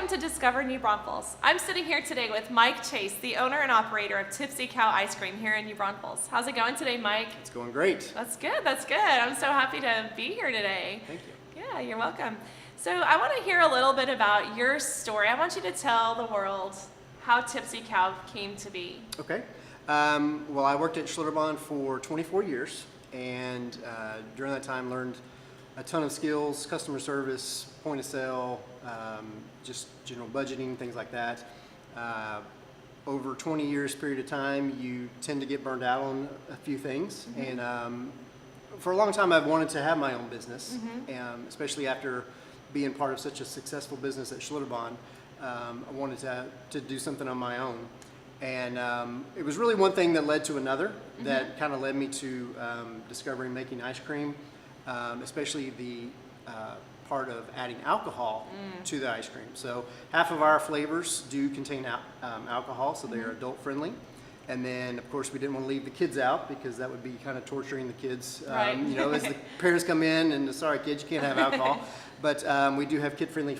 welcome to Discover New Braunfels. I'm sitting here today with Mike Chase, the owner and operator of Tipsy Cow Ice Cream here in New Braunfels. How's it going today, Mike? It's going great. That's good, that's good. I'm so happy to be here today. Thank you. Yeah, you're welcome. So I want to hear a little bit about your story. I want you to tell the world how Tipsy Cow came to be. Okay. Well, I worked at Schlitterbahn for 24 years, and during that time learned a ton of skills, customer service, point of sale, just general budgeting, things like that. Over 20 years period of time, you tend to get burned out on a few things. Mm-hmm. And for a long time, I've wanted to have my own business, mm-hmm. Especially after being part of such a successful business at Schlitterbahn. I wanted to do something on my own. And it was really one thing that led to another, mm-hmm. that kind of led me to discovering making ice cream, especially the part of adding alcohol to the ice cream. So half of our flavors do contain alcohol, so they are adult friendly. And then, of course, we didn't want to leave the kids out because that would be kind of torturing the kids. Right. You know, as the parents come in and, sorry kids, you can't have alcohol. But we do have kid-friendly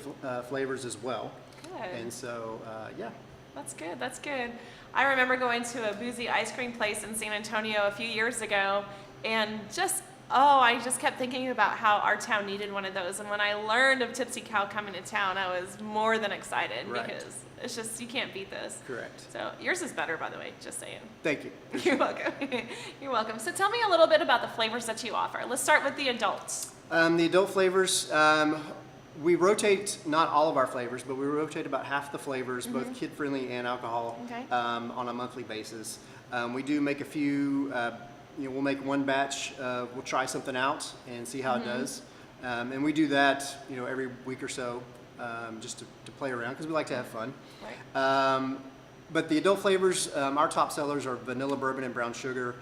flavors as well. Good. And so, yeah. That's good, that's good. I remember going to a boozy ice cream place in San Antonio a few years ago, and I just kept thinking about how our town needed one of those. And when I learned of Tipsy Cow coming to town, I was more than excited, right. Because it's just, you can't beat this. Correct. So yours is better, by the way, just saying. Thank you. You're welcome. You're welcome. So tell me a little bit about the flavors that you offer. Let's start with the adults. The adult flavors, we rotate not all of our flavors, but we rotate about half the flavors, mm-hmm. both kid-friendly and alcohol, okay. On a monthly basis. We do make a few. We'll make one batch. We'll try something out and see how mm-hmm. it does, and we do that, every week or so, just to play around because we like to have fun. Right. But the adult flavors, our top sellers are vanilla bourbon and brown sugar,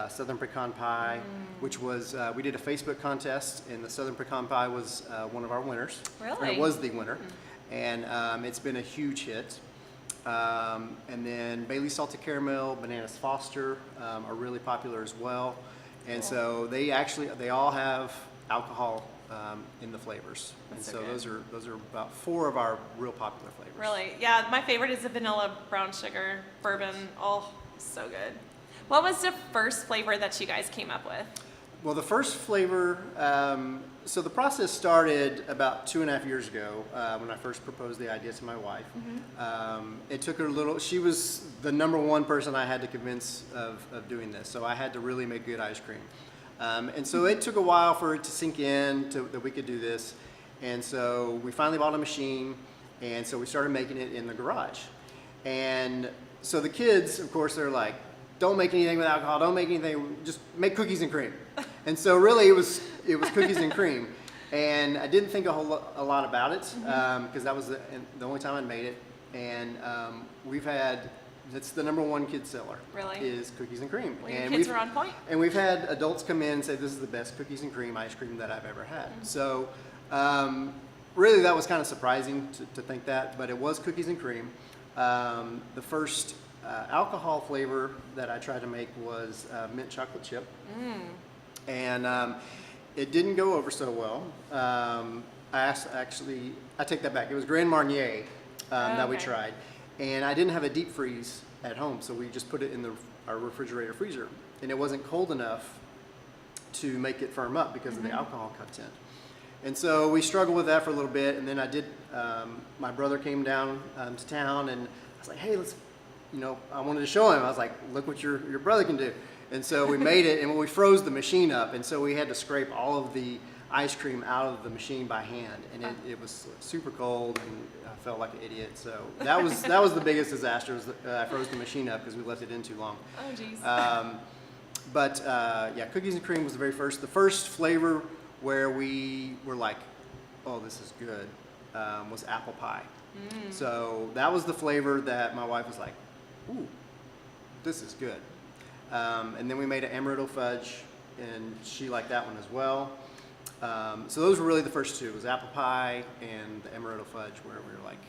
Southern pecan pie, which was we did a Facebook contest, and the Southern pecan pie was one of our winners. Really? Or it was the winner, and it's been a huge hit. And then Bailey's salted caramel, bananas Foster are really popular as well, and so they all have alcohol in the flavors. That's and so so those are about 4 of our real popular flavors. Really? Yeah, my favorite is the vanilla brown sugar bourbon. Oh, so good. What was the first flavor that you guys came up with? Well, the first flavor, so the process started about 2.5 years ago when I first proposed the idea to my wife. Mm-hmm. It took her a little, she was the #1 person I had to convince of doing this, so I had to really make good ice cream. And so it took a while for it to sink in that we could do this. And so we finally bought a machine, and so we started making it in the garage. And so the kids, of course, they're like, don't make anything with alcohol, don't make anything, just make cookies and cream. And so really it was cookies and cream. And I didn't think a lot about it because that was the only time I made it. And that's the #1 kid seller. Really? Is cookies and cream. Well, your kids are on point. And we've had adults come in and say this is the best cookies and cream ice cream that I've ever had. So really that was kind of surprising to think that, but it was cookies and cream. The first alcohol flavor that I tried to make was mint chocolate chip, and it didn't go over so well. I take that back. It was Grand Marnier that we tried, and I didn't have a deep freeze at home, so we just put it in our refrigerator freezer, and it wasn't cold enough to make it firm up because of the alcohol content. And so we struggled with that for a little bit, and then my brother came down to town, and I was like, hey, let's. I wanted to show him. I was like, look what your brother can do. And so we made it, and we froze the machine up, and so we had to scrape all of the ice cream out of the machine by hand, and it was super cold, and I felt like an idiot. So that was the biggest disaster. Was I froze the machine up because we left it in too long. Oh, geez. But cookies and cream was the very first. The first flavor where we were like, oh, this is good, was apple pie. So that was the flavor that my wife was like, ooh, this is good. And then we made an amaretto fudge, and she liked that one as well. So those were really the first 2. It was apple pie and the amaretto fudge, where we were like,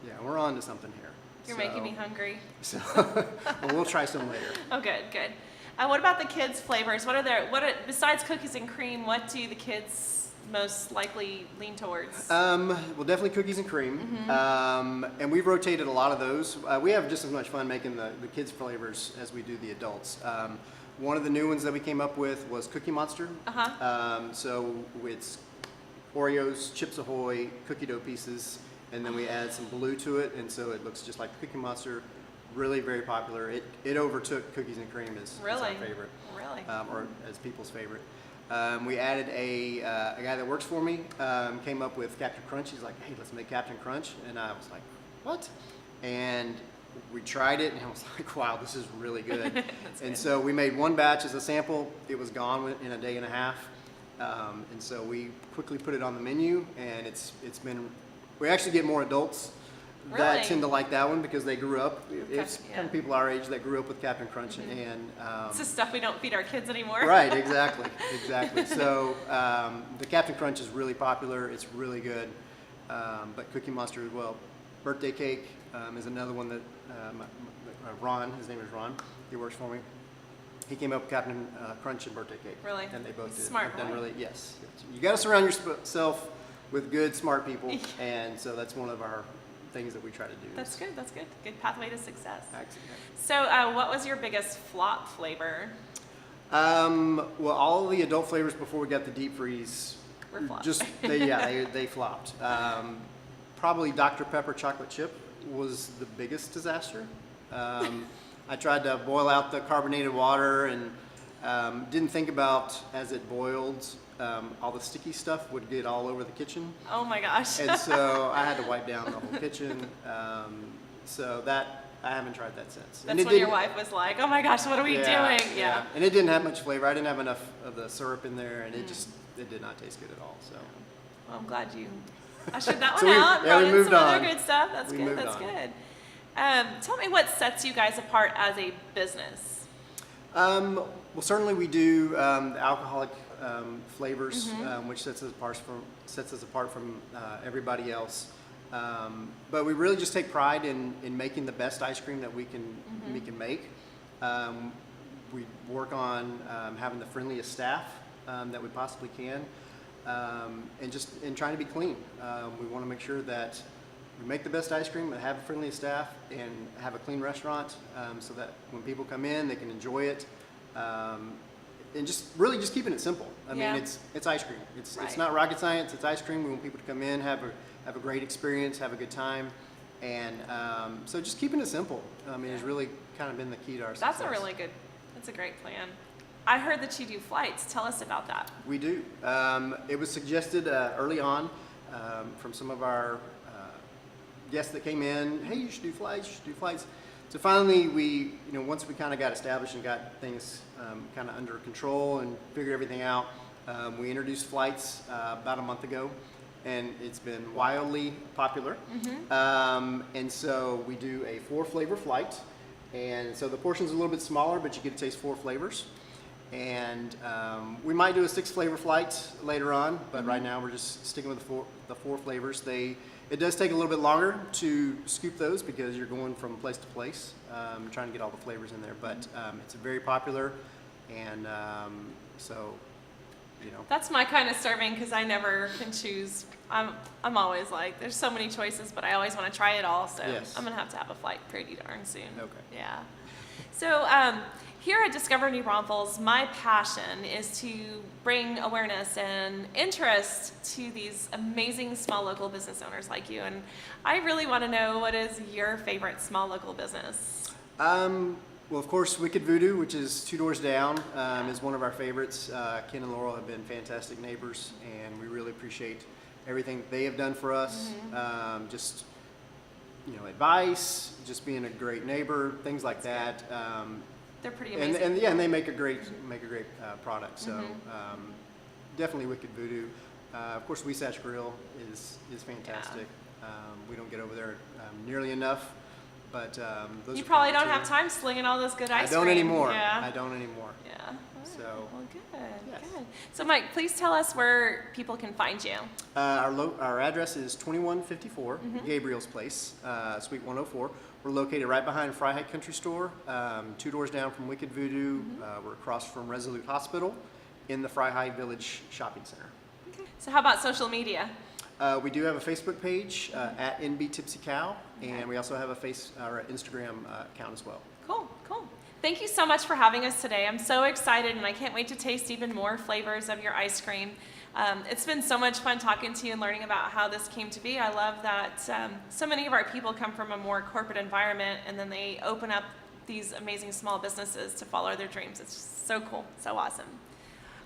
yeah, we're on to something here. You're making me hungry. So well, we'll try some later. Oh, good, good. What about the kids' flavors? Besides cookies and cream, what do the kids most likely lean towards? Well, definitely cookies and cream. And we've rotated a lot of those. We have just as much fun making the kids' flavors as we do the adults. One of the new ones that we came up with was Cookie Monster. So it's Oreos, Chips Ahoy, cookie dough pieces, and then we add some blue to it, and so it looks just like Cookie Monster. Really very popular. It overtook cookies and cream as our favorite. Really? Or as people's favorite. We added a guy that works for me, came up with Captain Crunch. He's like, hey, let's make Captain Crunch. And I was like, what? And we tried it, and I was like, wow, this is really good. And so we made one batch as a sample. It was gone in a day and a half. And so we quickly put it on the menu, and it's been, we actually get more adults that tend to like that one because they grew up. It's kind of people our age that grew up with Captain Crunch, and it's the stuff we don't feed our kids anymore. Right, exactly. So the Captain Crunch is really popular. It's really good, but Cookie Monster as well. Birthday cake is another one that Ron, his name is Ron. He works for me. He came up with Captain Crunch and birthday cake. Really? And they both did. Smart boy. Really, yes. You got to surround yourself with good, smart people, and so that's one of our things that we try to do. That's good. That's good. Good pathway to success. Excellent. So, what was your biggest flop flavor? Well, all the adult flavors before we got the deep freeze, Were flops. just they flopped. Probably Dr. Pepper chocolate chip was the biggest disaster. I tried to boil out the carbonated water and didn't think about as it boiled, all the sticky stuff would get all over the kitchen. Oh my gosh. And so I had to wipe down the whole kitchen. So that, I haven't tried that since. That's when your wife was like, oh my gosh, what are we doing? Yeah. And it didn't have much flavor. I didn't have enough of the syrup in there, and it did not taste good at all. So. Well, I'm glad you ushered that So one we- out. yeah, we Brought in moved some other on. good stuff. That's We good. moved That's on. good. Tell me what sets you guys apart as a business. Well, certainly we do the alcoholic flavors, which sets us apart from everybody else. But we really just take pride in making the best ice cream that we can make. We work on having the friendliest staff that we possibly can, and trying to be clean. We want to make sure that we make the best ice cream, and have the friendliest staff, and have a clean restaurant, so that when people come in, they can enjoy it. And just keeping it simple. I mean, it's ice cream. It's not rocket science. It's ice cream. We want people to come in, have a great experience, have a good time, and so just keeping it simple. I mean, has really kind of been the key to our success. That's a great plan. I heard that you do flights. Tell us about that. We do. It was suggested early on from some of our guests that came in. Hey, you should do flights. You should do flights. So finally, once we kind of got established and got things kind of under control and figured everything out, we introduced flights about a month ago, and it's been wildly popular. And so we do a 4-flavor flight, and so the portion's a little bit smaller, but you get to taste 4 flavors. And we might do a 6-flavor flight later on, but right now we're just sticking with the four flavors. It does take a little bit longer to scoop those because you're going from place to place, trying to get all the flavors in there. But it's very popular, and so, That's my kind of serving because I never can choose. I'm always like, there's so many choices, but I always want to try it all. So Yes. I'm gonna have to have a flight pretty darn soon. Okay. Yeah. So here at Discover New Braunfels, my passion is to bring awareness and interest to these amazing small local business owners like you. And I really want to know, what is your favorite small local business? Well, of course, Wicked Voodoo, which is 2 doors down, is one of our favorites. Ken and Laurel have been fantastic neighbors, and we really appreciate everything that they have done for us. Just advice, just being a great neighbor, things like that. They're pretty amazing. And they make a great product. So definitely Wicked Voodoo. Of course, Weesatch Grill is fantastic. We don't get over there nearly enough, but those You are probably fun, don't too. have time slinging all this good ice cream. I don't anymore. Yeah. I don't anymore. Yeah. All right. So, Well, good. yes. Good. So, Mike, please tell us where people can find you. Our address is 2154 Gabriel's Place, Suite 104. We're located right behind Fry High Country Store, 2 doors down from Wicked Voodoo. We're across from Resolute Hospital in the Fry High Village Shopping Center. So how about social media? We do have a Facebook page at NB Tipsy Cow, and we also have a Instagram account as well. Cool, cool. Thank you so much for having us today. I'm so excited, and I can't wait to taste even more flavors of your ice cream. It's been so much fun talking to you and learning about how this came to be. I love that so many of our people come from a more corporate environment, and then they open up these amazing small businesses to follow their dreams. It's just so cool, so awesome.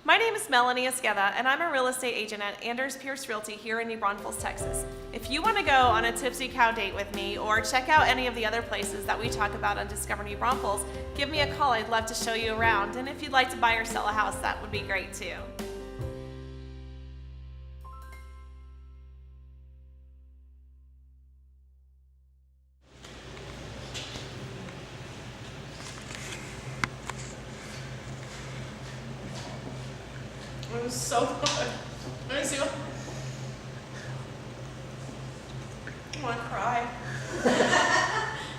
My name is Melanie Esqueda, and I'm a real estate agent at Anders Pierce Realty here in New Braunfels, Texas. If you want to go on a Tipsy Cow date with me or check out any of the other places that we talk about on Discover New Braunfels, give me a call. I'd love to show you around. And if you'd like to buy or sell a house, that would be great too. It was so good. Let me see what. I want to cry.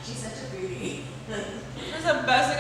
She's such a beauty. It was the best